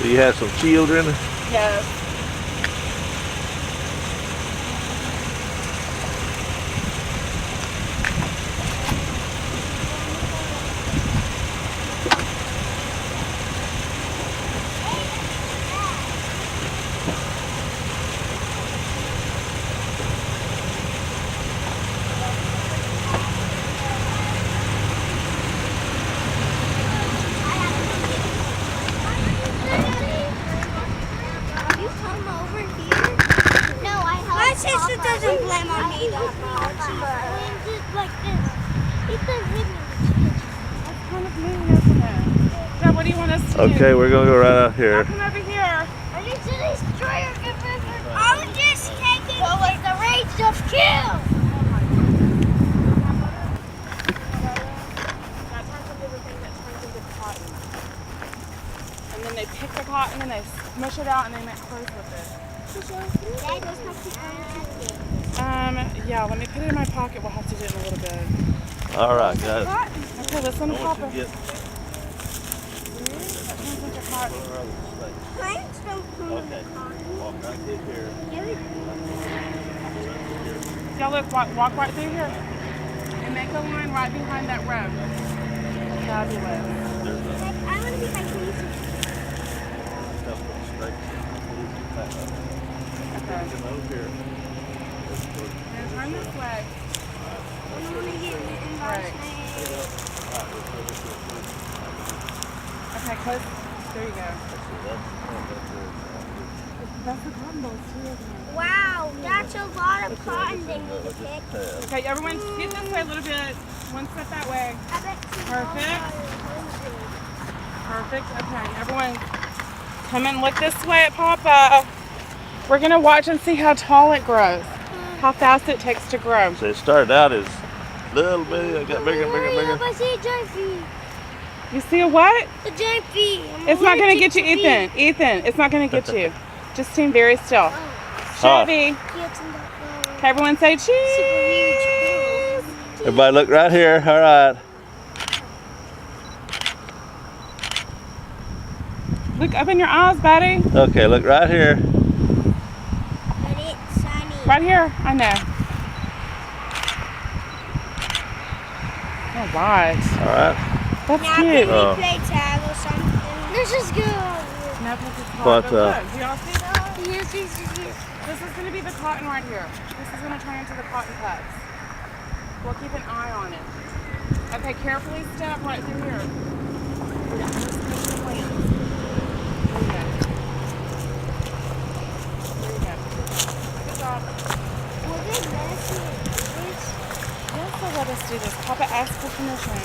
So you had some children? Yes. Sister doesn't blame on me that much. Just like this. It doesn't hit me. That's kind of mean, isn't it? Dad, what do you want us to do? Okay, we're gonna go right out here. Come over here. I need to destroy your computer. I'm just taking what was the rage of kill. That turns into the thing that turns into cotton. And then they pick the cotton and they smush it out and they make clothes with it. Yeah, let me put it in my pocket. We'll have to do it in a little bit. All right, guys. Okay, let's unpop it. Get... Okay, walk right through here. Yeah, look, walk right through here. And make a line right behind that row. Fabulous. I want to be like crazy. Okay. Over here. And turn this way. I want to get eaten by Right. snakes. Okay, close. There you go. That's the cotton balls too, isn't it? Wow, that's a lot of cotton they need to pick. Okay, everyone get this way a little bit. One step that way. I bet Perfect. Perfect. Okay, everyone come and look this way at Papa. We're going to watch and see how tall it grows. How fast it takes to grow. So it started out as little bitty, it got bigger and bigger and bigger. I see a giant bee. You see a what? A giant bee. It's not going to get you, Ethan. Ethan, it's not going to get you. Just stand very still. Chevy. Okay, everyone say cheese. Everybody look right here. All right. Look, open your eyes, buddy. Okay, look right here. But it's sunny. Right here. I know. All right. All right. That's Now cute. can we play tag or something? This is good. Now this is But, cotton. Look, do y'all see that? Yes. This is going to be the cotton right here. This is going to turn into the cotton cups. We'll keep an eye on it. Okay, carefully step right through here. Yeah, just push the plants. There you go. There you go. Good job. Will they let us do this? Yes, they'll let us do this. Papa asked for permission.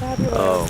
Fabulous. Oh.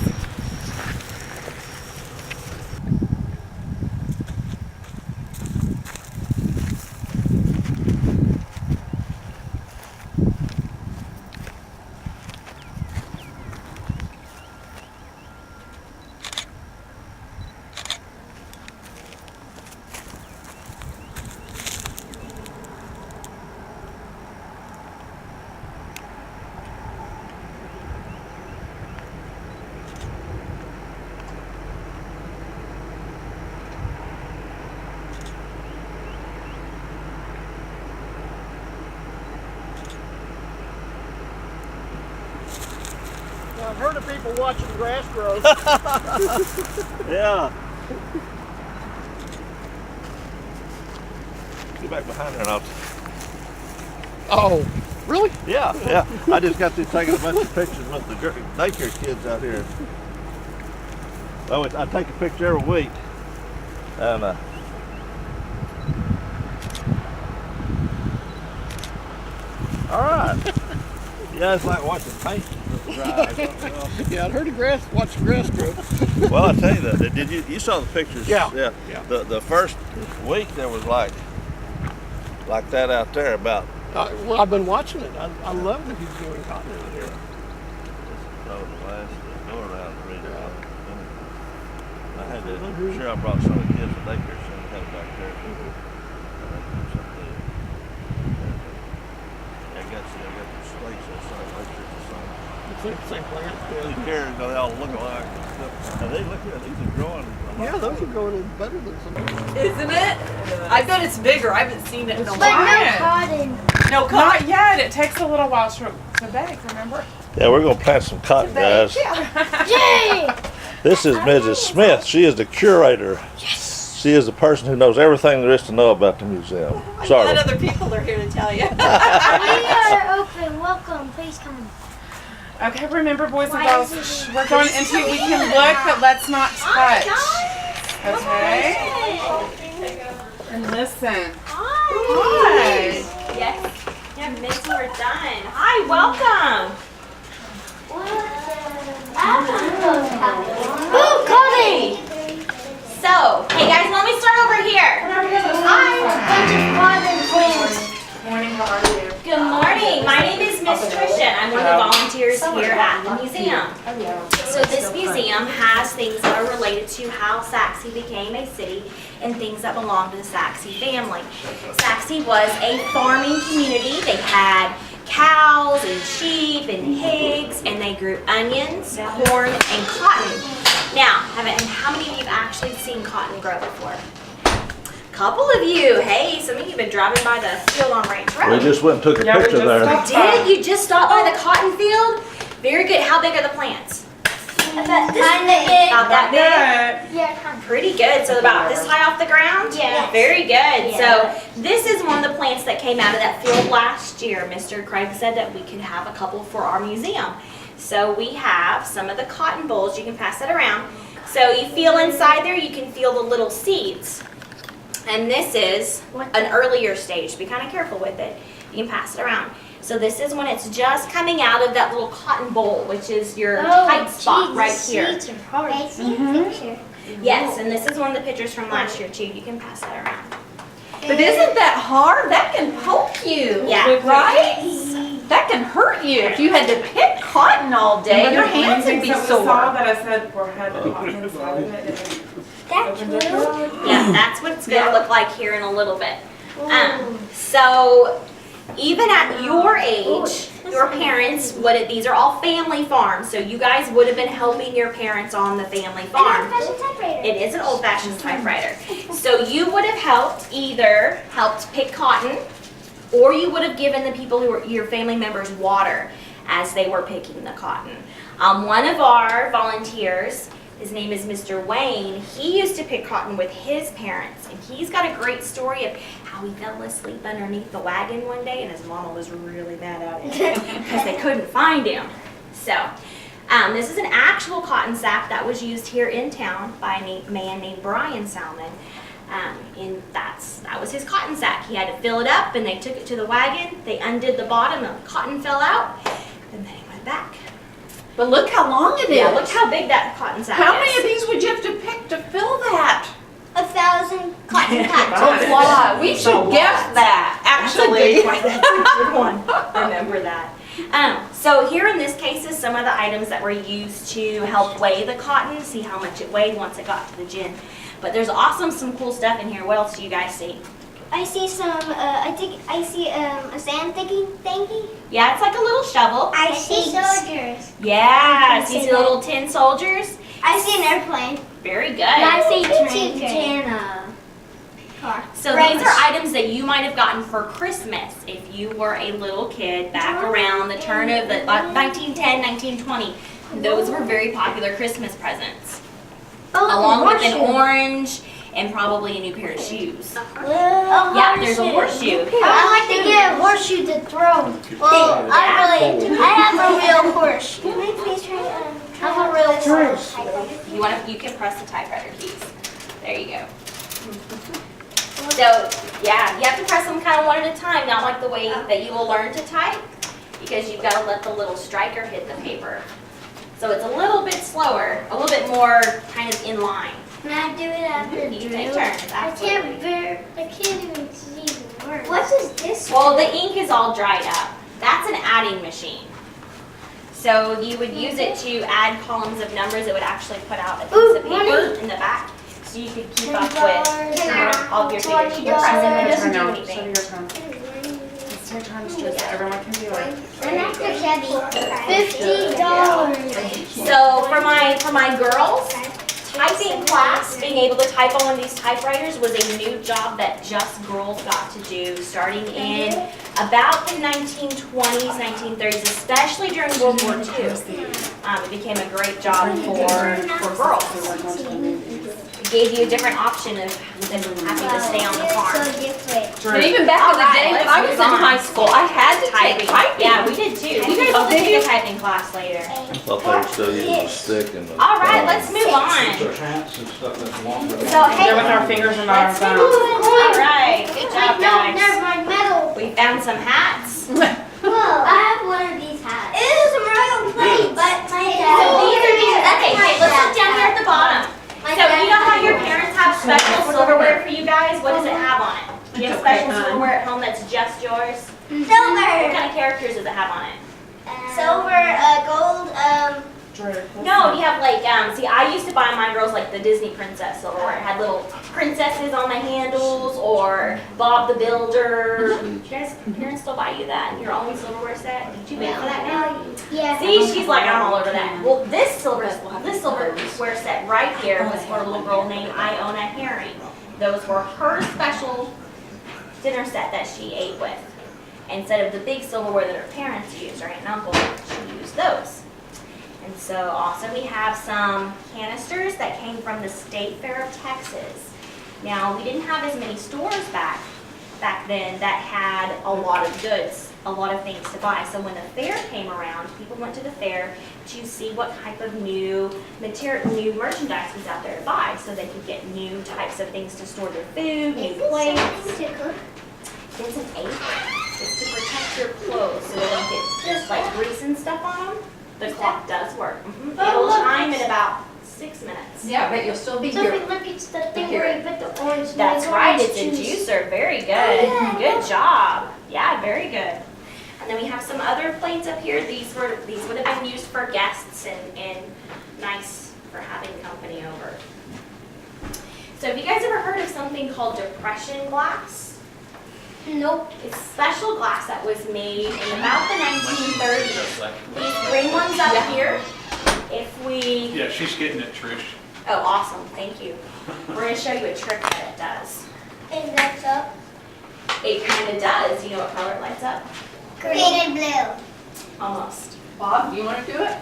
I've heard of people watching grass grow. Yeah. Get back behind there and I'll... Oh, really? Yeah, yeah. I just got through taking a bunch of pictures with the daycare kids out here. I take a picture every week. And all right. Yeah, it's like watching paint dry. Yeah, I'd heard of watching grass grow. Well, I tell you that. Did you saw the pictures? Yeah. Yeah. The first week there was like that out there about. Well, I've been watching it. I love that he's doing cotton out here. Go around and read it. I had to. Sure, I brought some of the kids from daycare center had it back there. I got the slates outside. Make sure it's the same. It's same plant. These carrots, they all look alike. Now they look good. These are growing. Yeah, those are growing better than some. Isn't it? I bet it's bigger. I haven't seen it in a But while. no cotton. No cotton. Not yet. It takes a little while to bake, remember? Yeah, we're gonna plant some cotton, guys. Yay! This is Mrs. Smith. She is the curator. Yes. She is the person who knows everything there is to know about the museum. I'm Sorry. glad other people are here to tell you. We are open. Welcome. Please come. Okay, remember, boys and Why girls, is it- we're going into, we can look, but let's not touch. Okay? And listen. Hi. Yes. Yeah, Miss, we're done. Hi, welcome. Ooh, Cody! So, hey guys, let me start over here. Morning, how are you? Good morning. My name is Miss Tricia. I'm one of the volunteers here at the museum. So this museum has things that are related to how Sachse became a city and things that belong to the Sachse family. Sachse was a farming community. They had cows and sheep and pigs, and they grew onions, corn, and cotton. Now, how many of you have actually seen cotton grow before? Couple of you. Hey, some of you have been driving by the field on Range Road. We just went and took a Yeah, we picture just there. stopped. Did you just stop by the cotton field? Very good. How big are the plants? Kind of big. About that big? Good. Yeah, kind of. Pretty good. So about this high off the ground? Yeah. Very good. Yeah. So this is one of the plants that came out of that field last year. Mr. Craig said that we could have a couple for our museum. So we have some of the cotton bolls. You can pass that around. So you feel inside there, you can feel the little seeds. And this is an earlier stage. Be kind of careful with it. You can pass it around. So this is when it's just coming out of that little cotton boll, which is your tight spot right here. I see a picture. Yes, and this is one of the pictures from last year too. You can pass that around. But isn't that hard? That can poke you. Yeah. Right? That can hurt you if you had to pick cotton all day. Your hands would be That sore. I said had the cotton inside of it. That's real. Yeah, that's what it's going to look like here in a little bit. So even at your age, your parents these are all family farms, so you guys would have been helping your parents on the family farm. It is an old-fashioned typewriter. So you would have either helped pick cotton, or you would have given the people who were your family members water as they were picking the cotton. One of our volunteers, his name is Mr. Wayne, he used to pick cotton with his parents, and he's got a great story of how he fell asleep underneath the wagon one day, and his mama was really mad at him because they couldn't find him. So, this is an actual cotton sack that was used here in town by a man named Brian Salmon. And that was his cotton sack. He had to fill it up, and they took it to the wagon. They undid the bottom, and the cotton fell out, and then he went back. But look how long it is. Yeah, look how big that cotton sack How is. many of these would you have to pick to fill that? 1,000 cotton pads. A lot. We should guess that, actually. That's a good one. Remember that. So here in this case is some of the items that were used to help weigh the cotton, see how much it weighed once it got to the gin. But there's some cool stuff in here. What else do you guys see? I see some, I see a sand digging thingy. Yeah, it's like a little shovel. I see soldiers. Yeah, I so see you see the little tin soldiers? I see an airplane. Very good. I see train. Car. So these are items that you might have gotten for Christmas if you were a little kid back around the turn of the 1910, 1920. Those were very popular Christmas presents. Along with an orange and probably a new pair of shoes. Yeah, there's a horseshoe. I like to get a horseshoe to throw. Well, I have a real horseshoe. Can I please try I have a real horseshoe. You can press the typewriter keys. There you go. So, yeah, you have to press them kind of one at a time, not like the way that you will learn to type, because you've got to let the little striker hit the paper. So it's a little bit slower, a little bit more kind of in line. Can I do it after You take turns, absolutely. I can't even see the words. What is this? Well, the ink is all dried up. That's an adding machine. So you would use it to add columns of numbers. It would actually put out a piece of paper in the back, so you could keep up with all of your figures. You can press it, but it doesn't do anything. take turns just so everyone can do it. And after Chevy, $50. So for my girls, typing class, being able to type on one of these typewriters was a new job that just girls got to do starting in about the 1920s, 1930s, especially during World War II. It became a great job for girls. It gave you a different option of having to stay on the farm. But even back in the day, when I was in high school, I had to take typing. Yeah, we did too. You guys will take a typing class later. I thought they were still using a stick and the. All right, let's move on. Their hats and stuff that's longer. So hey, There with our fingers and our let's move on. All right, good job, No, guys. never mind, metal. We found some hats. Whoa, I have one of these hats. It is a royal plate, but my dad. Okay, let's look down here at the bottom. So you know how your parents have special silverware for you guys? What does it have on it? Do you have special silverware at home that's just yours? What Silver. kind of characters does it have on it? Silver, gold, No, do you have like, see, I used to buy my girls like the Disney princess silverware. It had little princesses on the handles or Bob the Builder. Do you guys, parents still buy you that in your own silverware set? Did you pay for that now? yeah. See, she's like, I'm all over that. Well, this silverware set right here was for a little girl named Iona Herring. Those were her special dinner set that she ate with. Instead of the big silverware that her parents used, her aunt and uncle, she used those. And so also we have some canisters that came from the State Fair of Texas. Now, we didn't have as many stores back then that had a lot of goods, a lot of things to buy. So when the fair came around, people went to the fair to see what type of new merchandise was out there to buy, so they could get new types of things to store their food, new plates. It's an apron. It's to protect your clothes so they don't get just like grease and stuff on them. The clock does work. It'll chime in about 6 minutes. Yeah, but you'll still be So here. if look, it's the thing where you put the orange. That's right, it's a juicer. Very good. yeah. Good job. Yeah, very good. And then we have some other plates up here. These would have been used for guests and nice for having company over. So have you guys ever heard of something called depression glass? Nope. It's special glass that was made in about the 1930s. These green ones up here, if we... Yeah, she's getting it, Trish. Oh, awesome, thank you. We're gonna show you a trick that it does. It lights up. It kind of does. You know what color it lights up? Green and blue. Almost. Bob, do you want to do it?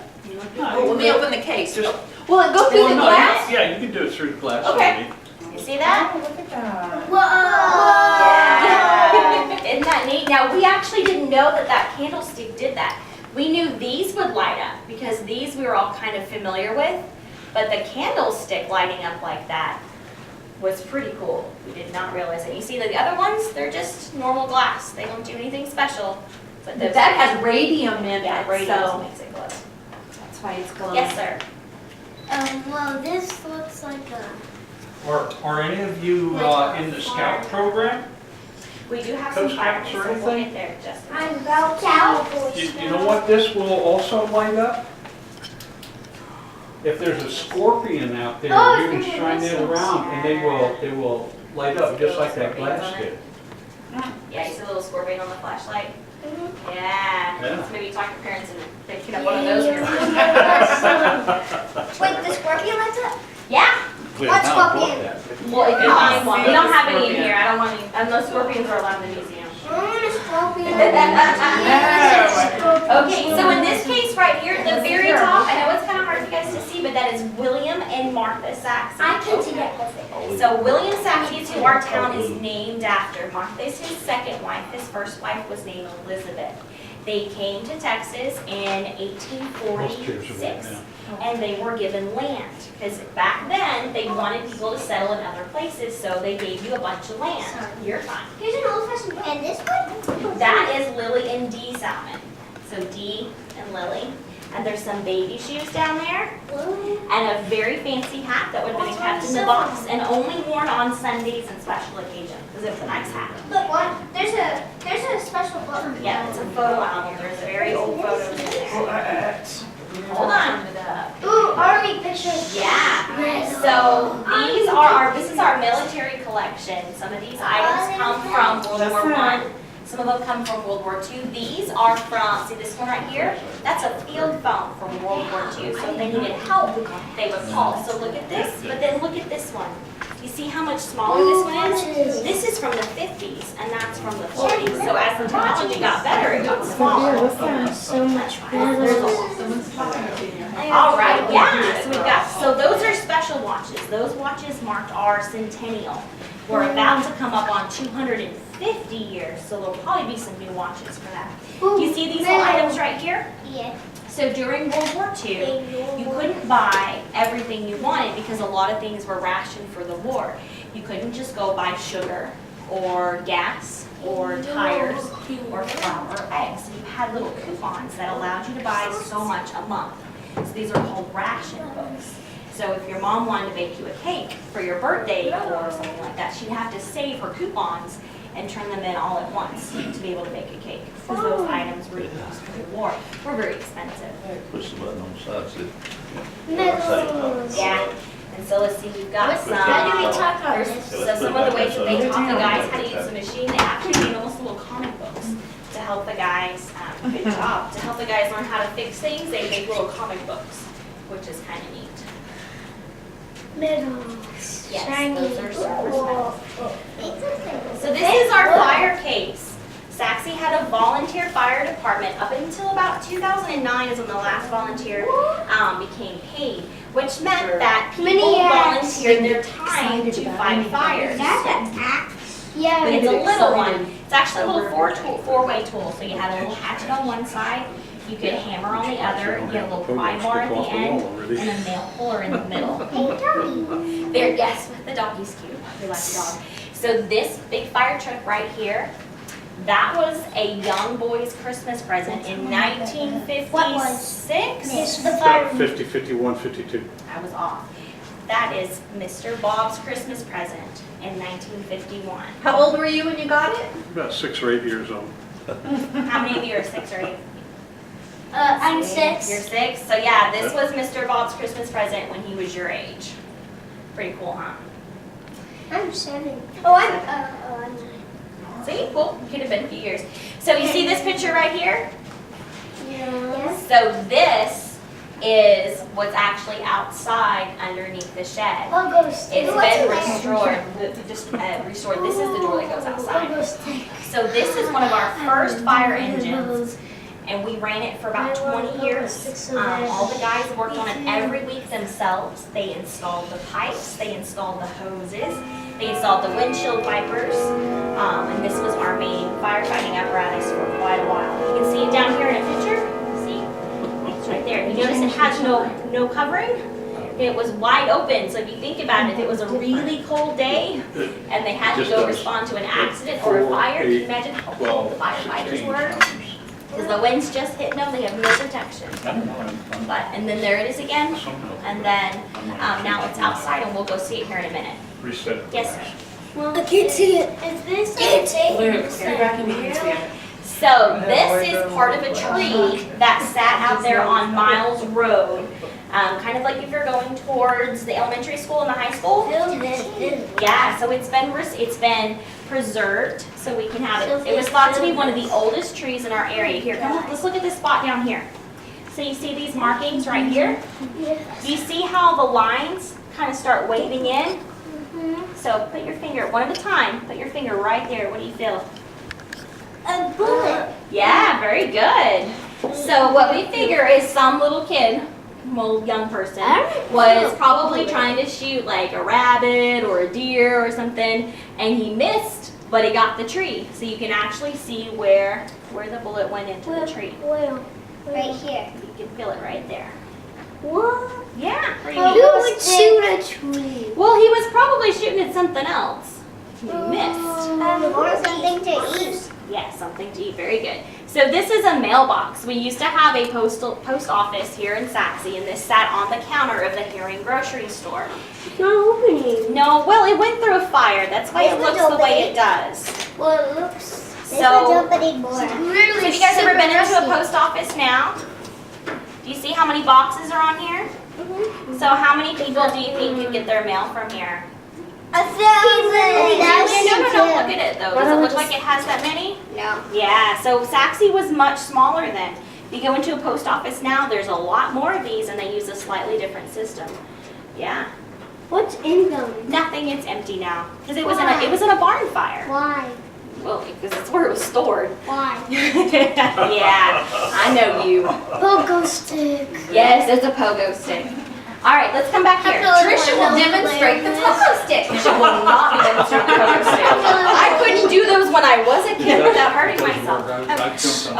No, Oh, let me open the case. Just- Will it go through the no, glass? Yeah, you can do it through the glass. Okay. Maybe. You see that? Look at that. Yeah. Isn't that neat? Now, we actually didn't know that candlestick did that. We knew these would light up because these we were all kind of familiar with, but the candlestick lighting up like that was pretty cool. We did not realize it. You see the other ones, they're just normal glass. They don't do anything special. But those That has radium in yeah, it, radium so makes it glow. that's why it's glowing. Yes, sir. Well, this looks like a. Are any of you in the scout program? We do have some Coach fire, hats or so we'll anything? get there just a I'm minute. about cowboy. You know what this will also light up? If there's a scorpion out there, Oh, you can it's shine it around and they will light up just like that glass did. Yeah, you see a little scorpion on the flashlight? Mhm. Yeah. Yeah. So maybe talk to parents and they can have one of those here. Wait, the scorpion lights up? Yeah. What scorpion? Well, if you find one. We don't have any in here. I don't want any, unless scorpions are allowed in the museum. I want a scorpion. Okay, so in this case right here at the very top, I know it's kind of hard for you guys to see, but that is William and Martha Sachse. I can see that perfect. So William Sachse is who our town is named after. Martha is his second wife. His first wife was named Elizabeth. They came to Texas in 1846, and they were given land. Because back then, they wanted people to settle in other places, so they gave you a bunch of land. You're fine. Here's an old-fashioned. And this one? That is Lily and Dee Salmon. So Dee and Lily. And there's some baby shoes down there. And a very fancy hat that would have been kept in the box and only worn on Sundays and special occasions. Because it was a nice hat. Look, what? There's a special book. Yeah, it's a photo album. There's very old photos in there. Hold on. Ooh, army pictures. Yeah. So this is our military collection. Some of these items come from World War I. Some of them come from World War II. These are from, see this one right here? That's a field phone from World War II. So if they needed help, they would call. So look at this, but then look at this one. You see how much smaller this one is? This is from the 50s, and that's from the 40s. So as the technology got better, it got smaller. So much better. All right, yeah. So we've got, so those are special watches. Those watches marked our centennial. We're about to come up on 250 years, so there'll probably be some new watches for that. You see these little items right here? Yeah. So during World War II, you couldn't buy everything you wanted because a lot of things were rationed for the war. You couldn't just go buy sugar or gas or tires or flour or eggs. So you had little coupons that allowed you to buy so much a month. So these are called ration books. So if your mom wanted to bake you a cake for your birthday or something like that, she'd have to save her coupons and turn them in all at once to be able to bake a cake. Because those items were used for the war. Were very expensive. Push the button on the side, see? Medals. Yeah. And so let's see, we've got some. How do we talk about There's this? so some of the ways that they taught the guys how to use the machine. They actually made almost little comic books to help the guys. Good job. To help the guys learn how to fix things, they make little comic books, which is kind of neat. Medals. Yes, Shiny. those are service medals. Oh. So this is our fire case. Sachse had a volunteer fire department up until about 2009 is when the last volunteer became paid, which meant that people volunteered their time to fight fires. Yeah. But it's a little one. It's actually a little four-way tool. So you had a little hatchet on one side, you could hammer on the other, you had a little pry bar at the end, and a nail puller in the middle. There, yes, with the doggy's cute. We like the dog. So this big fire truck right here, that was a young boy's Christmas present in 1956. It's the fire. 50, 51, 52. I was off. That is Mr. Bob's Christmas present in 1951. How old were you when you got it? About 6 or 8 years old. How many of you are 6 or 8? I'm You're 6. 6. So yeah, this was Mr. Bob's Christmas present when he was your age. Pretty cool, huh? I'm 7. Oh, I'm 9. See, cool. Could have been a few years. So you see this picture right here? Yeah. So this is what's actually outside underneath the shed. I'll go stay. It's been restored. Restored. This is the door that goes I'll outside. go stay. So this is one of our first fire engines, and we ran it for about 20 years. All the guys worked on it every week themselves. They installed the pipes, they installed the hoses, they installed the windshield wipers, and this was our main firefighting apparatus for quite a while. You can see it down here in a picture. See? It's right there. You notice it has no covering? It was wide open, so if you think about it, if it was a really cold day and they had to go respond to an accident or a fire, can you imagine how cold the firefighters were? Because the wind's just hitting them, they have no protection. And then there it is again, and then now it's outside, and we'll go see it here in a minute. Reset. Yes, sir. I can't see it. Is this it? So this is part of a tree that sat out there on Miles Road, kind of like if you're going towards the elementary school and the high school. Yeah, so it's been preserved so we can have it. It was thought to be one of the oldest trees in our area. Here, come on, let's look at this spot down here. So you see these markings right here? Do you see how the lines kind of start waving in? So put your finger, one at a time, put your finger right there. What do you feel? A bullet. Yeah, very good. So what we figure is some little kid, well, young person, was probably trying to shoot like a rabbit or a deer or something, and he missed, but he got the tree. So you can actually see where the bullet went into the tree. Right here. You can feel it right there. What? Yeah, pretty Who neat. would shoot a tree? Well, he was probably shooting at something else. He missed. Or something to eat. Yes, something to eat. Very good. So this is a mailbox. We used to have a post office here in Sachse, and this sat on the counter of the Herring grocery store. It's not opening. No, well, it went through a fire. That's why it looks the way it does. Well, it looks. So, so have you guys ever been into a post office now? Do you see how many boxes are on here? So how many people do you think could get their mail from here? No, look at it though. Does it look like it has that many? No. Yeah, so Sachse was much smaller then. If you go into a post office now, there's a lot more of these and they use a slightly different system. Yeah. What's in them? Nothing, it's empty now. Because it was in a barn fire. Why? Well, because that's where it was stored. Why? Yeah, I know you. Pogo stick. Yes, it's a pogo stick. All right, let's come back here. Trisha will demonstrate the pogo stick. She will not be demonstrating the pogo stick. I couldn't do those when I was a kid without hurting myself.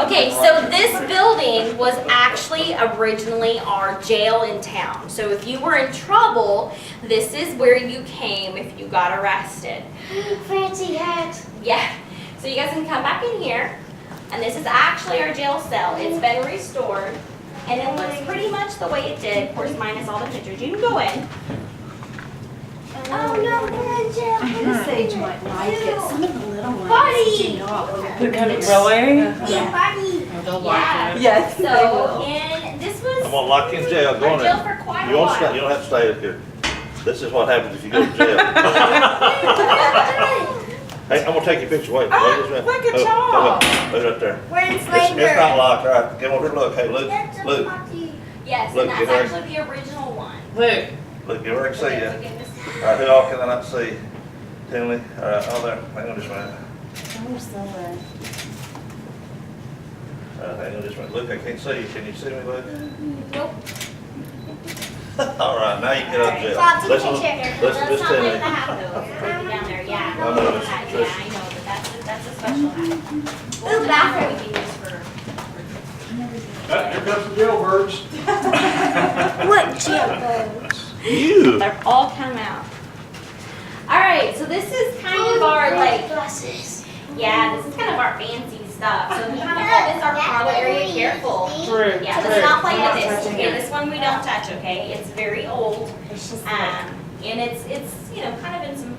Okay, so this building was actually originally our jail in town. So if you were in trouble, this is where you came if you got arrested. Fancy hat. Yeah, so you guys can come back in here, and this is actually our jail cell. It's been restored, and it looks pretty much the way it did, of course, minus all the pictures. You can go in. Oh no, we're in jail. This age might like it. Some of the little ones Buddy. do not. Really? Yeah, buddy. Yeah. Yes, they So, will. and this I'm was gonna lock you in jail. Go our on jail in. for quite You a don't stay, you while. don't have to stay up here. This is what happens if you go to jail. Hey, I'm gonna take your picture. Wait, Oh, wait, look at oh, y'all. Wait right there. We're in It's not slavery. locked. All right, come over here. Look. Hey, look. Look. Yes, Look, and get that's her. actually the original one. Look. Look. Give her a see Okay, ya. so give this- All right, who all can I not see? Tinley. All right, all there. Hang on just a minute. Hang on just a minute. Luke, I can't see you. Can you see me, Luke? Nope. All right, now you can get out of jail. Stop, take a Listen, picture. listen, Let's just not tell let me. the hat though. Put it down there, yeah. I know, it's Yeah, Trish. I know, but that's a special hat. Well, Ooh, the bathroom. we can use for. Here comes the jailbirds. What jailbirds? You. They've all come out. All right, so this is kind of our like, Glasses. yeah, this is kind of our fancy stuff. So we kind of call this our parlor area. Careful. True. Yeah, let's not play with this. Okay, this one we don't touch. Okay, it's very old, and it's you know kind of in some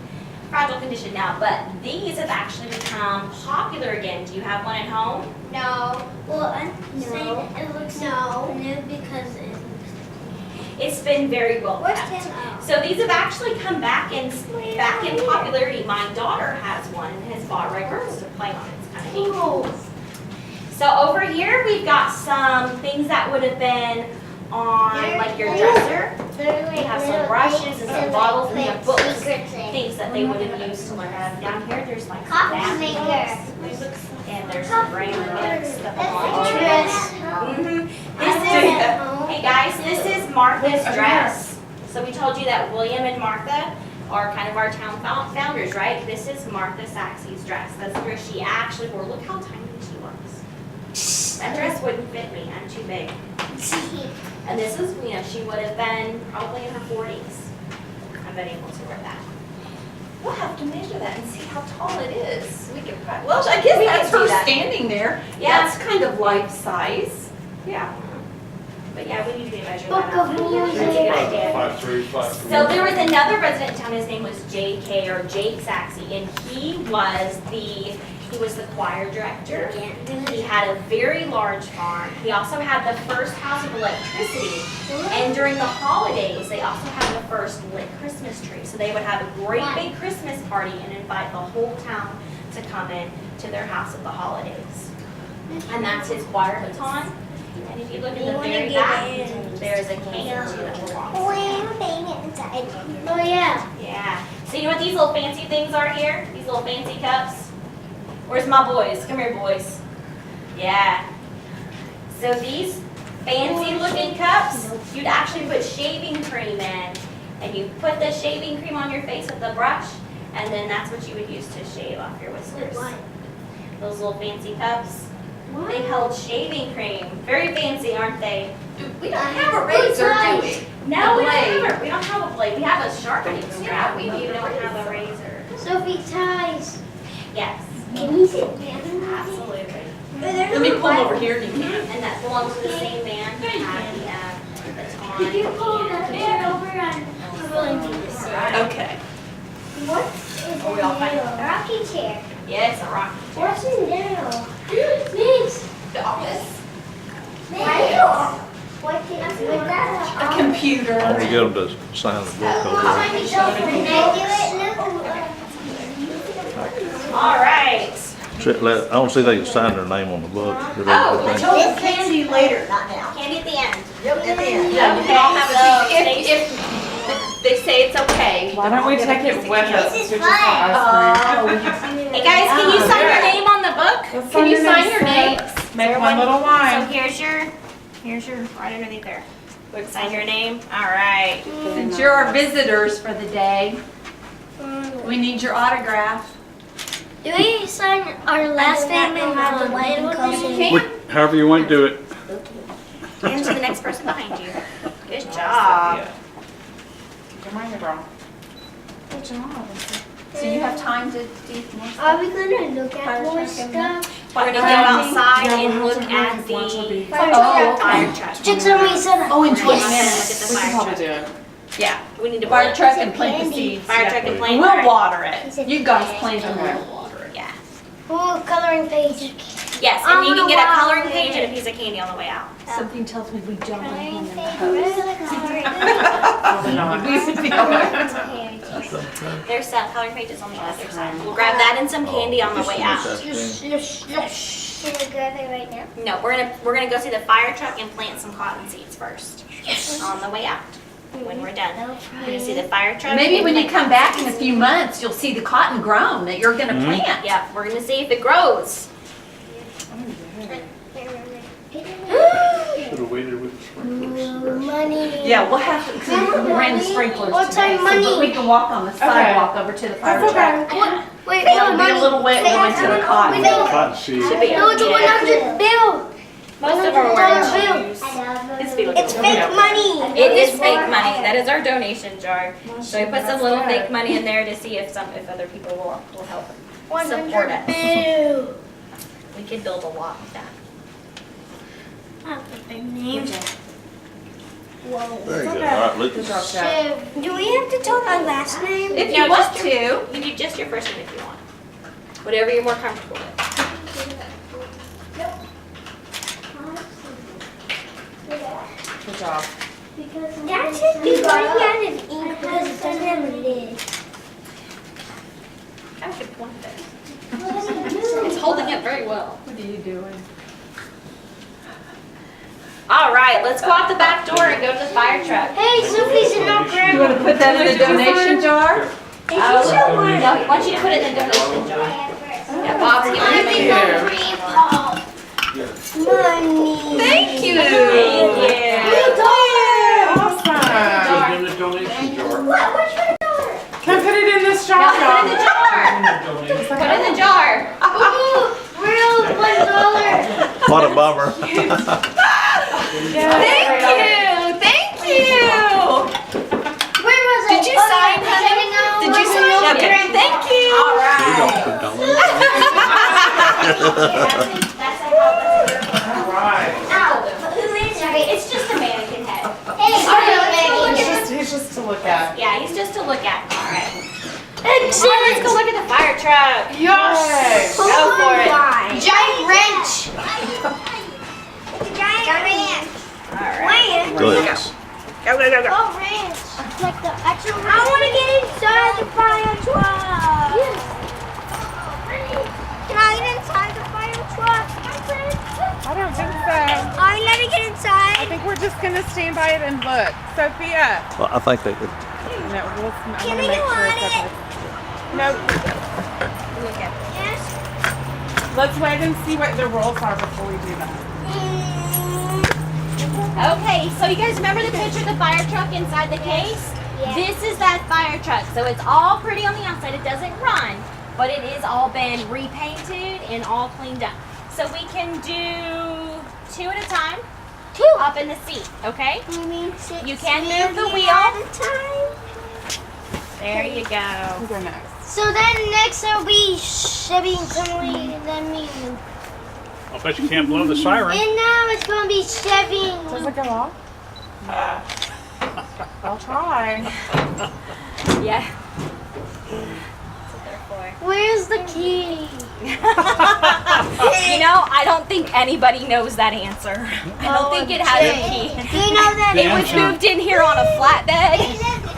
fragile condition now. But these have actually become popular again. Do you have one at home? No. Well, no. It looks no because it. It's been very well Where's kept. 10? So these have actually come back in popularity. My daughter has one and has bought records to play on. It's kind of neat. Oh. So over here we've got some things that would have been on like your dresser. We have some brushes and some bottles and we have books, things that they would have used to learn. Down here there's like some Coffee math maker. books and there's some grammar books that belong to Dress. Mhm. This is, hey guys, this is Martha's dress. So we told you that William and Martha are kind of our town founders, right? This is Martha Sachse's dress. That's the dress she actually wore. Look how tiny she was. That dress wouldn't fit me. I'm too big. And this is, you know, she would have been probably in her 40s. I've been able to wear that. We'll have to measure that and see how tall it is. We could probably, well, I guess that's could do her that. standing there. Yeah. That's kind of life size. Yeah. But yeah, we need to measure Book that out. of That's a good idea. 5'3", 5'4". So there was another resident in town, his name was J.K. or Jake Sachse, and he was the choir director. He had a very large farm. He also had the first house of electricity. And during the holidays, they also had the first lit Christmas tree. So they would have a great big Christmas party and invite the whole town to come in to their house at the holidays. And that's his choir baton. And if you look at the very back, there's a cane too that belongs to him. Oh yeah. Yeah. So you know what these little fancy things are here? These little fancy cups? Where's my boys? Come here, boys. Yeah. So these fancy looking cups, you'd actually put shaving cream in. And you put the shaving cream on your face with the brush, and then that's what you would use to shave off your whiskers. Those little fancy cups. They held shaving cream. Very fancy, aren't they? We don't have a razor, do we? No, we blade. don't have a blade. We have a sharpening strap. We don't have a razor. Sophie ties. Yes, Can you sit down? absolutely. Let me pull over here and you can. And that belongs to the same man who had the baton. Could you pull that and- chair over and I'm going to this side? Okay. What is Are we all fine? a rocking chair? Yes, a rock. What's in there? Miss. The office. Miss. What is that? A computer. I want to get them to sign the book over there. Can I do it? Look. All right. I don't see they can sign their name on the book. Oh, Candy later, not now. candy at the end. Yep, at the end. Yeah, You can all have a so piece. If they say it's okay. Why don't we take it with us? This is It's just ice Hey guys, can you sign your name on the book? cream. Can you sign your name? Make one little So line. here's your right underneath there. Sign your name. All right. Since you're our visitors for the day, we need your autograph. Do we sign our last name and the white Can. However you want to do it. And to the next person behind you. Good job. Come on, girl. Good job. So you have time to do more stuff? Are we gonna look at more stuff? We're gonna go outside and look at the Oh, fire truck. Just somebody said Oh, in 20 Look at minutes. the We can fire probably truck. do it. Yeah. We need to Fire plant. truck and plant the seeds. Fire truck and plant. We'll water it. You guys plant them, we'll water it. Yeah. Ooh, coloring page. Yes, I and you can wanna get a water coloring it. page and a piece of candy on the way out. Something tells me we don't want to hand them the Coloring hose. Probably not. We would be alright. There's coloring pages on the other side. We'll grab that and some candy on the way out. Can we grab it right now? No, we're gonna go see the fire truck and plant some cotton seeds first. Yes. On the way out. When we're done. We're gonna see the fire truck. Maybe and when you plant come back in a few months, you'll see the cotton grown that you're gonna plant. Yeah, we're gonna see if it grows. Should have waited with the sprinklers. Money. Yeah, we'll have to, because we ran the sprinklers What's today, our money? but we can walk on the sidewalk over to the fire That's truck. okay. Wait, It'll be a little wet going to the cotton. Cotton seed. Should be No, it's a okay. 100 bill. Most of our $100 words bill. is feel It's fake money. It is fake money. That is our donation jar. So we put some little fake money in there to see if other people will help support 100 us. bill. We could build a lot with that. I'll put their name. Whoa. Very good. All right, Lucas. So, do we have to tell my last name? If No, you want just to. You do just your first name if you want. Whatever you're more comfortable with. Good job. That should be running out of ink because it doesn't have a lid. Kind of good point there. It's holding it very well. What are you doing? All right, let's go out the back door and go to the fire truck. Hey, Sophie's in our You want to put that in a donation jar? No, why don't you put it in the donation jar? Yeah, Bob's giving you Money. Thank you. Thank you. Awesome. Just give it a donation jar. What's your dollar? Can I put it in this jar? Now put it in the jar. Donation. Put it in the jar. Ooh, real $1. What a bummer. Thank you. Thank you. Where was it? Did you sign, honey? Did you sign? Okay. Thank you. All You don't right. put dollars. It's just a mannequin head. He's just to look at. Yeah, he's just to look at. All right. Exit. Let's go look at the fire truck. Yes. Go for it. Giant wrench. Giant wrench. All right. Wrench. Go ahead. Oh, wrench. Like the actual wrench. I want to get inside the fire truck. Yes. Can I get inside the fire truck? I don't think so. I let it get I inside. think we're just gonna stand by it and look. Sophia. Well, I think they could. No, I'm Can gonna we make go sure on it's it? okay. No, Look at it. Yes. let's wait and see what the rules are before we do that. Okay, so you guys remember the picture of the fire truck inside the case? Yeah. This is that fire truck. So it's all pretty on the outside. It doesn't run, but it is all been repainted and all cleaned up. So we can do 2 at a time. 2. Up in the seat, okay? You mean 6 You can move the wheel. at a time? There you go. We'll go next. So then next there'll be Chevy and Emily and then me. I'll bet you can't blow the siren. And now it's gonna be Chevy Does and it go off? I'll try. Yeah. That's what they're for. where's the key? You know, I don't think anybody knows that answer. I don't think it has a key. Do you know that The It was answer- moved in here on a flatbed,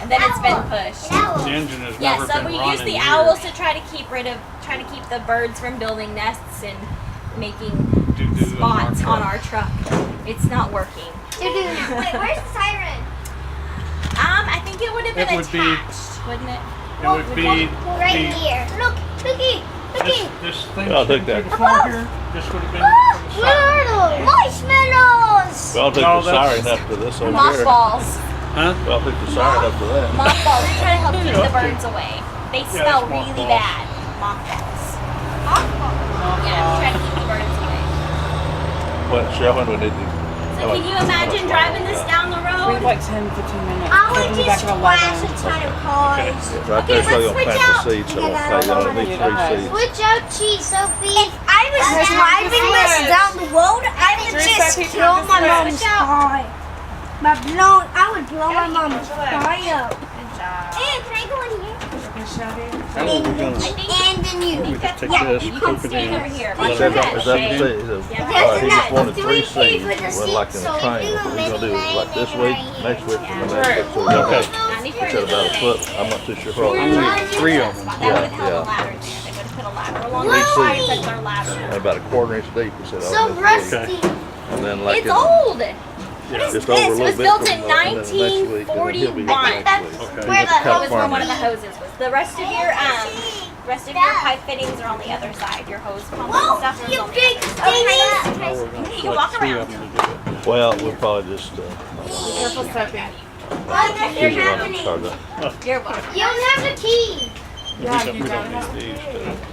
and then it's been pushed. The engine has Yeah, never so been we run use in the years. owls to try to keep the birds from building nests and making Doo-doo in our spots truck. on our truck. It's not working. Wait, where's the siren? I think it would have been It would be- attached, wouldn't it? It would be Right here. Look, looky, looky. this thing I'll take through that. the floor here. This would have been for the Where siren. are those? Marshmallows. Well, I'll take No, the that's- siren up to this over here. Mothballs. Huh? Well, I'll take the siren up to that. Mothballs. They try to help keep the birds away. They Yeah, smell it's really mothballs. bad. Mothballs. Yeah, try to keep the birds away. What, Sherwin, we need to... So can you imagine driving this down the We have road? like 10, 15 minutes. I We'll would be back just at splash 11. a ton of cars. Right Okay, there, so let's you'll switch plant out. the seeds, so it'll pay, y'all need 3 seeds. Switch out cheese, Sophie. If I was driving this down the road, I would Teresa, just keep blow trying to my switch. mom's car. I would blow my mom's car up. Good job. And can I go in here? Okay, Shelby. How are we gonna... And then you. We just take Yeah, this, You can poke it stand in. over here. Is Watch that your head, is that Shay. the seed? Yeah. Alright, he just wanted 3 3 seeds. with the Well, like in seeds, a so train. if you What we're make gonna do is like this mine week, right next week, and the Right. next week. So we got I to need got for about a you. foot. I'm not too sure. Probably I'm gonna need 3 of them. That Yeah, would have yeah. a ladder there. They would have put a ladder along Three the side seeds. that's our ladder. And about a 1/4 inch deep. He said, So oh, that's good. rusty. And then like It's old. just over a It little was bit built from in the- and then next week, and then he'll be 1941. here next week. Okay. Where the He's a hell That was where one of the farmer. hoses was. The rest of your pipe fittings are on the other side. Your hose pump and stuff is You on the big other side. stingy. Now we're You gonna can walk select 3 around. of them to do it. Well, we'll probably just Careful, Sophie. Why is that use it on the happening? charger. You're welcome. You don't have the key. Yeah, We you don't don't need have these to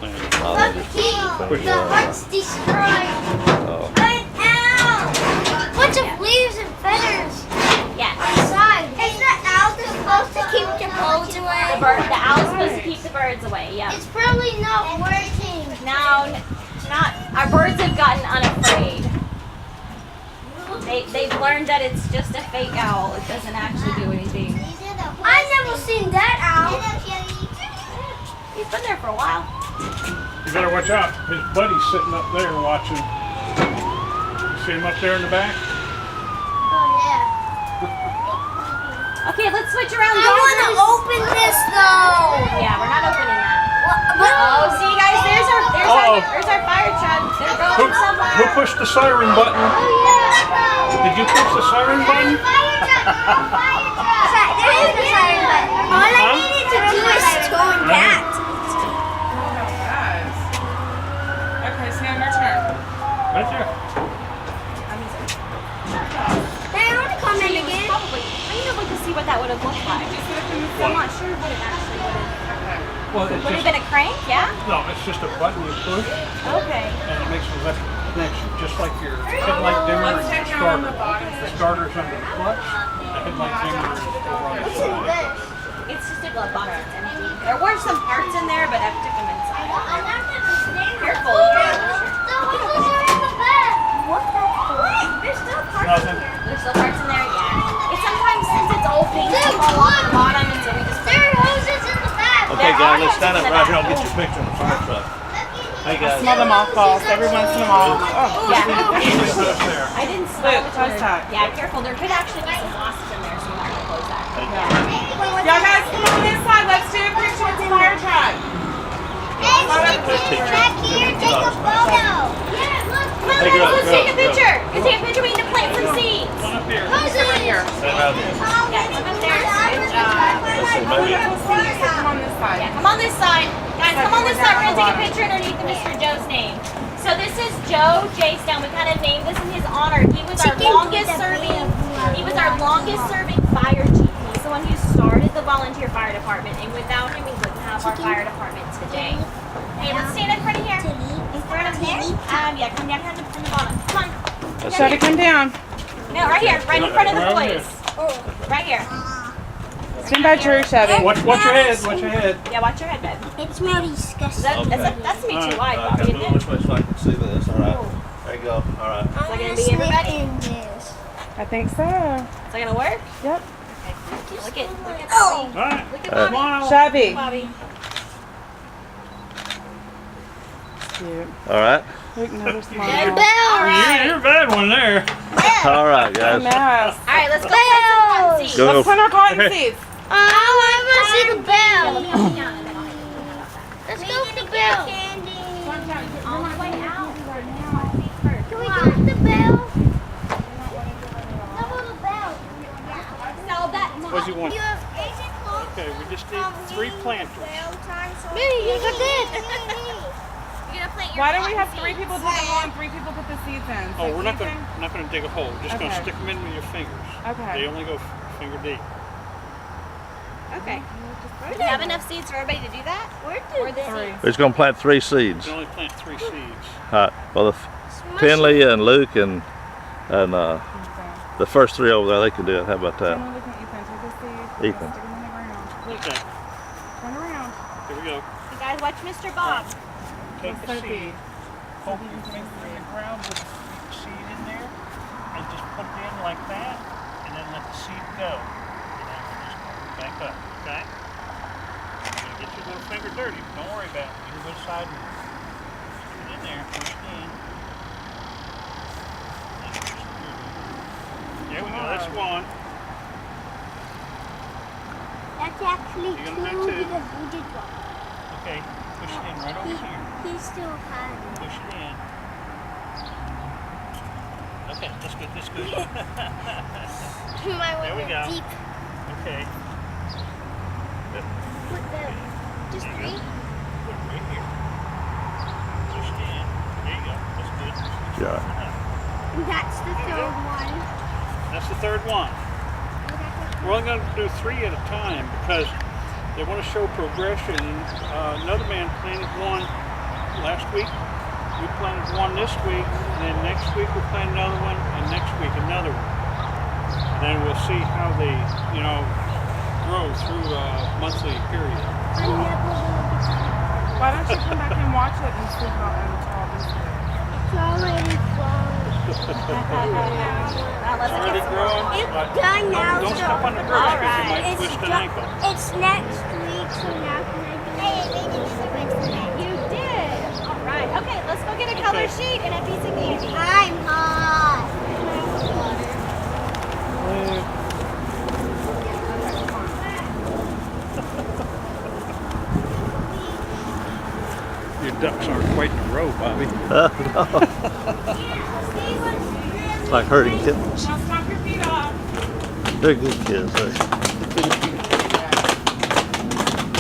plant. I'll Not the just key. put it The on. heart's destroyed. Oh. Ow! Bunch of leaves and feathers Yes. inside. Is the owl supposed to keep the birds away? The owl's supposed to keep the birds away. Yeah. It's probably not working. No, not. Our birds have gotten unafraid. They've learned that it's just a fake owl. It doesn't actually do anything. I've never seen that owl. He's been there for a while. You better watch out. His buddy's sitting up there watching. You see him up there in the back? Oh yeah. Okay, let's switch around. I want to drivers. open this though. Yeah, we're not opening that. But Oh, see you guys, there's Uh-oh. our fire truck. They're Who going somewhere. pushed the siren button? oh yeah. Did you push the siren button? There is a siren button. All I Huh? needed to do is turn that. Guys. Okay, Sam, your turn. Right there. Hey, I want to come in again. Probably. I need to look to see what that would have looked like. I'm not sure what it actually would have. Well, it's Would it just, have been a crank? Yeah. no, it's just a button you push Okay. and it makes an electric connection, just like your headlight dimmer and Let's your check out on the starter. bottom. The starter's under the clutch, the headlight dimmer is over on the side. It's just a glove box. It's empty. There were some parts in there, but I took them inside. Careful. There's still parts Nothing. There's still parts in there. Yeah. It's sometimes since it's old things that fall off the bottom, and so we just. There are hoses in the back. Okay, There guys, are let's stand up hoses in the right here. I'll back. get your picture in the fire truck. Hey, guys. Smell the mothballs every once in a while. Oh, Yeah. It's up there. I didn't smell Look, it. toes tied. Yeah, careful. There could actually be some wasps in there, so we might want to close that. Y'all guys, come on this side. Let's do a picture with the fire truck. Back here, take a photo. Yeah, look. Come on, Hey, girl, let's take a girl, picture. Let's take a picture. We need to plant some seeds. Come up here. Hoses. Right here. Stand right there. Yeah, come up there. Good job. Let's see, maybe. So come on this side. Yeah, come on this side. Guys, come on this side. We're going to take a picture underneath of Mr. Joe's name. So this is Joe Jaystown. We kind of named this in his honor. He was our longest serving fire chief. He's the one who started the volunteer fire department, and without him, we wouldn't have our fire department today. Hey, let's stand in front of here. In front of here. Yeah, come down here on the bottom. Come on. Shady, come down. No, right here, right in front of the Right here. boys. Right here. Stand by Drew, Shady. Watch your head, watch your head. Yeah, watch your head, babe. It smells disgusting. That's me too wide, All right, Bobby, move isn't this it? way so I can see this. All right. There you go. All right. Is that gonna be everybody? in this. I think so. Is that gonna work? Yep. Look at Bobby. All right. Look at Bobby. Smile. Shabby. Bobby. Cute. All right. Look, another smile. You're a bad one there. All right, guys. Nice. All right, let's go plant some cotton seeds. Go. Let's plant our cotton Okay. seeds. I want to see the bell. Look at Tiana, then I'll make you know about that. Let's go for the bell. On my way out. Can we go to the bell? How about the bell? So that What do you want? You have Asian clothes. Okay, we just need 3 planters. Minnie, you got this. You're gonna plant your Why don't we have cotton 3 seeds. people dig a hole and 3 people put the seeds in? Oh, So we're not seeds gonna dig a hole. We're just gonna Okay. stick them in with your fingers. Okay. They only go finger deep. Okay. Do you have enough seeds for everybody to do that? Or the 3. We're just gonna plant 3 seeds. You can only plant 3 seeds. Well, Finley and Luke and the first 3 over there, they can do it. How about that? Someone look at Ethan. Take a seed. Ethan. Stick 'em in the ground. Look, Okay, turn around. here we go. You guys watch Mr. Bob. Take That's the so seed, deep. poke your finger in the ground with the seed in there, and just put it in like that, and then let the seed go. And then we'll just back up, okay? You're gonna get your little finger dirty, but don't worry about it. Get a good side and stick it in there, push it in. There we go, that's 1. That's actually You're 2 gonna have 2. because we did 1. Okay, push it in right over here. He's still hiding. Push it in. Okay, that's good, that's good. My There we one go. went deep. Okay. Put them. Just There you 3. go. Put it right here. Push it in. There you go. That's good. Yeah. That's the third one. That's the 3rd one. We're only going to do 3 at a time because they want to show progression. Another man planted 1 last week. We planted 1 this week. And then next week we'll plant another one. And next week another one. And then we'll see how they, grow through a monthly period. Why don't you come back and watch it and see how tall this is? It's already closed. It's already growing. It's done now. Don't so step on the brush because you might it's twist an done- ankle. It's next week, so now can I do it? You did. All right. Okay, let's go get a color sheet and a piece of candy. I'm hot. Your ducks aren't quite in a row, Bobby. It's like herding kittens. Now stomp your feet off. They're good kids.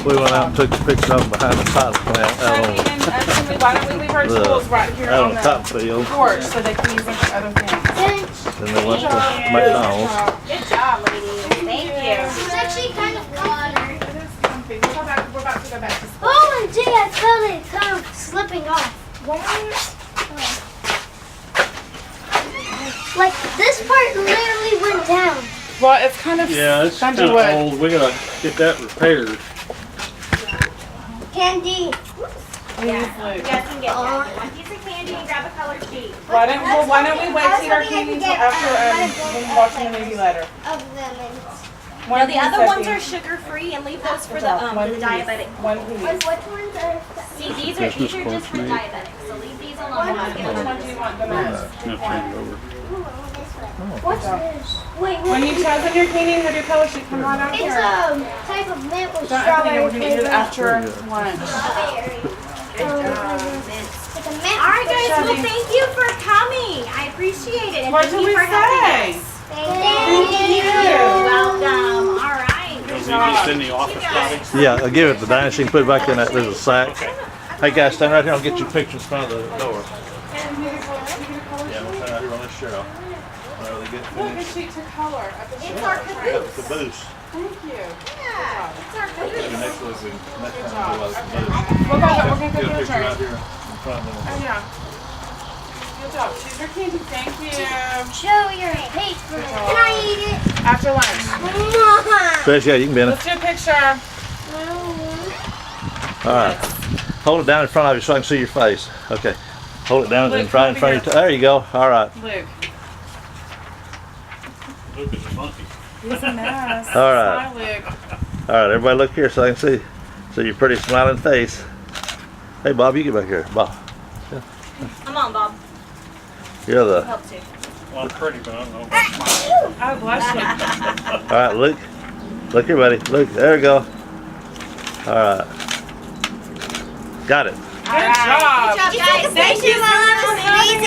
We went out and took a picture of them behind the cotton plant out Freddie and Finley, why don't we leave our tools right here on on the the cotton field. porch so they can use them for other things? And they went to McDonald's. Good job, ladies. Thank you. It's actually kind of water. It is comfy. We're about to go back to school. Oh, and gee, I felt it kind of slipping off. Like this part literally went down. Well, it's kind of Yeah, it's kind spongy of wood. old. We gotta get that repaired. Candy. Please, You Luke. guys can get one piece of candy and grab a color sheet. Why don't we wait to eat our candy until after when we're watching the movie later? Of lemons. Well, the other ones are Sophie. sugar-free, and leave those for One the piece. diabetic. One piece. Which ones are? See, these are just for diabetics, so leave these alone. Which one do you want the most? Pick one. What's this? Wait, When you chosen your candy and have your color sheet, come right out It's here. a type of mint with Don't open it. We're strawberry gonna eat it flavor. after lunch. It's a mint. All right, guys. Well, Shelby. thank you for coming. I appreciate it, and What thank did you we for helping say? us. Thank you. Welcome. All right. Leave these in the office, Bobby. Yeah, I'll give it to Diana. She can put it back in that little sack. Hey guys, stand right here. I'll get you pictures in front of the door. And you get a color Yeah, we'll stand right here on this shelf. Whenever they get Look, a finished. sheet to color at the It's shop. our Got caboose. the caboose. Thank you. Yeah, it's our Maybe caboose. next time we'll Good do job. like Okay. caboose. We're gonna go Get a get picture right yours. here in front of Oh them. yeah. Good job. Choose your candy. Thank you. Show your paper. Can I eat it? After lunch. Mama. Chris, yeah, you can be in it. Let's do a picture. All right. Hold it down in front of you so I can see your face. Okay. Hold it down in Luke, front of come you. over There you go. All right. Luke. Luke is a monkey. He's a mess. All right. Smile, Luke. All right. Everybody look here so I can see your pretty smiling face. Hey, Bob, you get back here. Bob, Come on, Bob. you're the. Help too. Well, I'm pretty, but I don't know about smiling. Oh, bless you. All right, Luke. Look here, buddy. Luke. There we go. All right. Got it. Good job. Good job, guys. Thank you, Mom. Amazing.